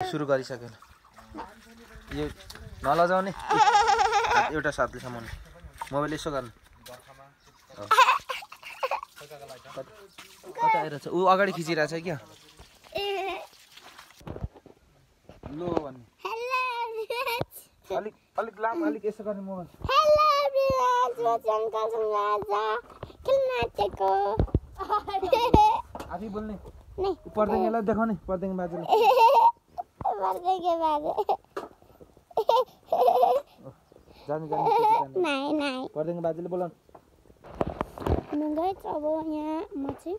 सुरु गरिसकेन यो नलजाउने एउटा साथले सम्म मोबाइल यसो गर्नु कता आइरहेछ ऊ अगाडि खिचिरहेछ क्या लो भन्ने अलिक अलिक लाम अलिक यसो गर्ने मोबाइल हेलो एभ्रीवन म जङ्गलसँग आज खेल्न आएको आफै बोल्ने नै पर्देङलाई देखाउने पर्देङ बाजुले पर्देङ बाजु जानु नाइ नाइ पर्देङ बाजुले बोलाउनु गाइस अब यहाँ म चाहिँ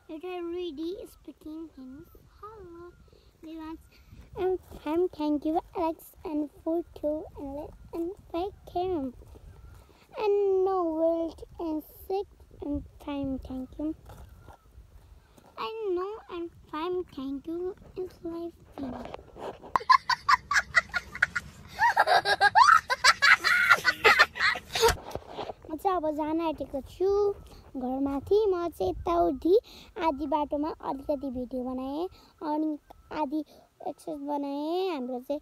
एउटा ready speaking hello everyone I'm thank you Alex and photo and fake him and no world and sick and fine thank you I know and fine thank you is life म चाहिँ अब जान आँटेको छु घरमाथि म चाहिँ यताउति आधी बाटोमा अलिकति भिडियो बनाएँ अनि आधी एक्सर्साइज बनाएँ हाम्रो चाहिँ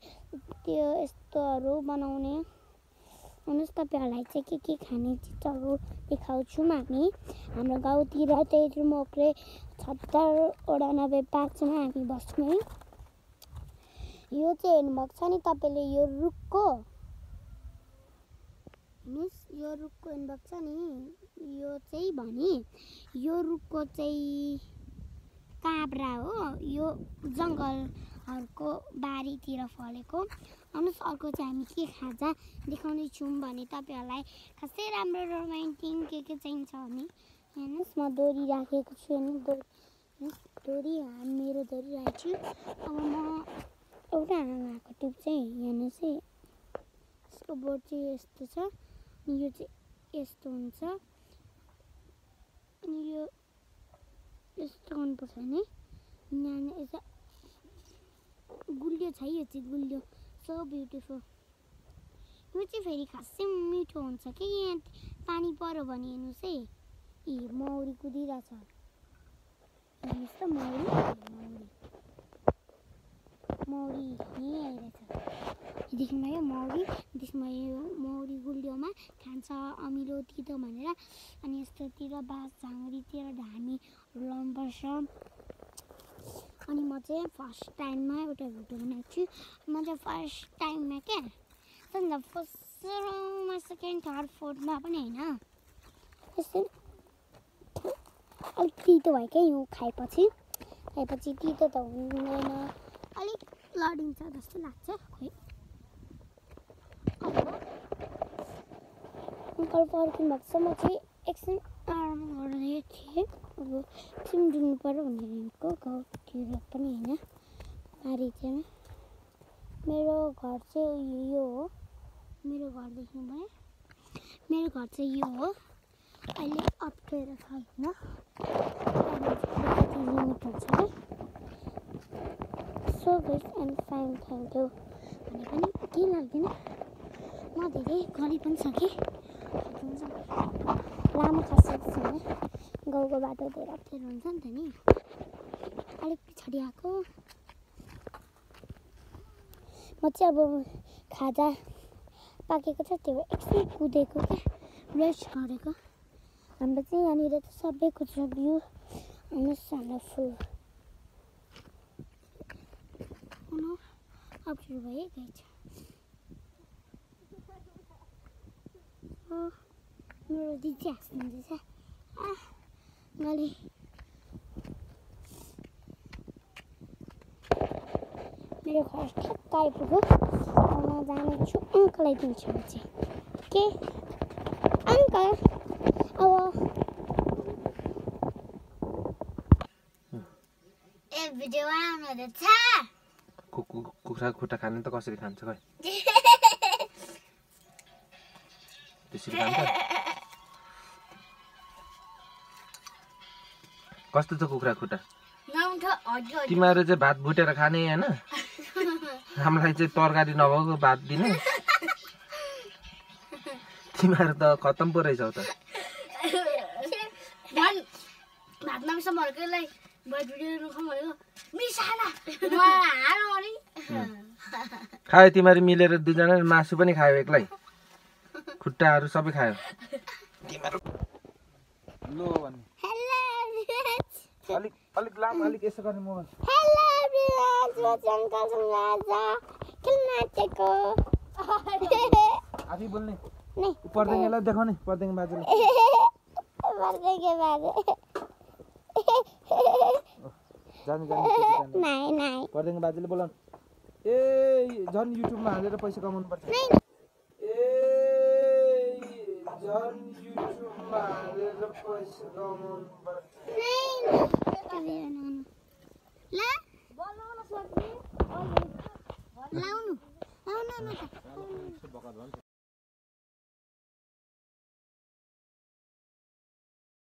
त्यो यस्तोहरू बनाउने हेर्नुहोस् तपाईँहरूलाई चाहिँ के खाने चिजहरू देखाउँछौँ हामी हाम्रो गाउँतिर त्यही मोक्रे 70-90 पाँचमा हामी बस्छौँ है यो चाहिँ हेर्नुभएको छ नि तपाईँले यो रुखको हेर्नुहोस् यो रुखको हेर्नुभएको छ नि यो चाहिँ भने यो रुखको चाहिँ काब्रा हो यो जङ्गलहरूको बारीतिर फलेको हेर्नुहोस् अर्को चाहिँ हामी के खाजा देखाउने छौँ भने तपाईँहरूलाई खासै राम्रो रोमान्टिक के चाहिन्छ भने हेर्नुहोस् म डोरी राखेको छु डोरी मेरो डोरी राखेको छु अब म एउटा हाँगाको ट्युब चाहिँ हेर्नुहोस् है यसको बोर्ड चाहिँ यस्तो छ अनि यो चाहिँ यस्तो हुन्छ अनि यो यस्तो गर्नुपर्छ नि यहाँ यता गुलियो छ यो चाहिँ गुलियो सो ब्युटिफुल यो चाहिँ फेरि खासै मिठो हुन्छ कि यहाँ पानी पर्यो भने हेर्नुहोस् है ए मौरी कुदिरहेछ हेर्नुहोस् त मौरी यहीँ आइरहेछ देख्नु भयो मौरी त्यसमा यो मौरी गुलियोमा खान्छ अमिलो तितो भनेर अनि यस्तोतिर बाँस झाँगरीतिर धामीहरू लाउनुपर्छ अनि म चाहिँ फर्स्ट टाइममा एउटा भिडियो बनाएको छु म चाहिँ फर्स्ट टाइममा क्या अन्त फर्स्टमा सेकेन्ड थर्ड फोर्थमा पनि होइन यस्तो अलिक तितो भयो क्या यो खाएपछि तितो त हुँदैन अलिक लडिन्छ जस्तो लाग्छ खोइ अङ्कल पर्खिनु भएको छ म चाहिँ एकछिन आराम गर्दै थिएँ अब एकछिन डुल्नु पऱ्यो भनेको गाउँतिर पनि होइन बारीतिर मेरो घर चाहिँ यो हो मेरो घर देख्नु भयो मेरो घर चाहिँ यो हो अहिले अप्ठ्यारो छैन लिमिट हुन्छ so good and fine thank you भने पनि केही लाग्दैन म धेरै गरी पनि सकेँ लामो खसिएको छैन गाउँको बाटो धेरै अप्ठ्यारो हुन्छ नि त नि अलिक पछाडि आएको म चाहिँ अब खाजा पाकेको छ त्यो एकछिन कुदेको क्या रेस्ट गरेको हाम्रो चाहिँ यहाँनिर त सबै कुछ भ्यू हेर्नुहोस् हाम्रो फुल अप्ठ्यारो भयो गएछ मेरो दिदी हाँस्नुहुँदैछ गले मेरो घर ठ्याक्क आइपुग्यो म जानेछु अङ्कललाई दिन्छु म चाहिँ के अङ्कल अब भिडियो बनाउनु हुँदैछ कुखुरा खुट्टा खाने त कसरी खान्छ खै त्यसरी खान्छ कस्तो छ कुखुरा खुट्टा तिमीहरू चाहिँ भात भुटेर खाने होइन हामीलाई चाहिँ तरकारी नभएको भात दिने तिमीहरू त खत्तम पो रहेछौ त भात नमिसा मर्केलाई भिडियो खाऊ भनेको मिसाना खायो तिमीहरू मिलेर दुईजनाले मासु पनि खायो एक्लै खुट्टाहरू सबै खायो तिमीहरू लो भन्ने अलिक अलिक लाम अलिक यसो गर्ने मोबाइल हेलो एभ्रिवान म जङ्गलसँग आज खेल्न आँटेको आफै बोल्ने नै पर्देङलाई देखाउने पर्देङ बाजुले पर्देङ बाजे जानु नाइ नाइ पर्देङ बाजुले बोलाउनु ए झन् युट्युबमा हालेर पैसा कमाउनु पर्छ ए झन् युट्युबमा हालेर पैसा कमाउनु पर्छ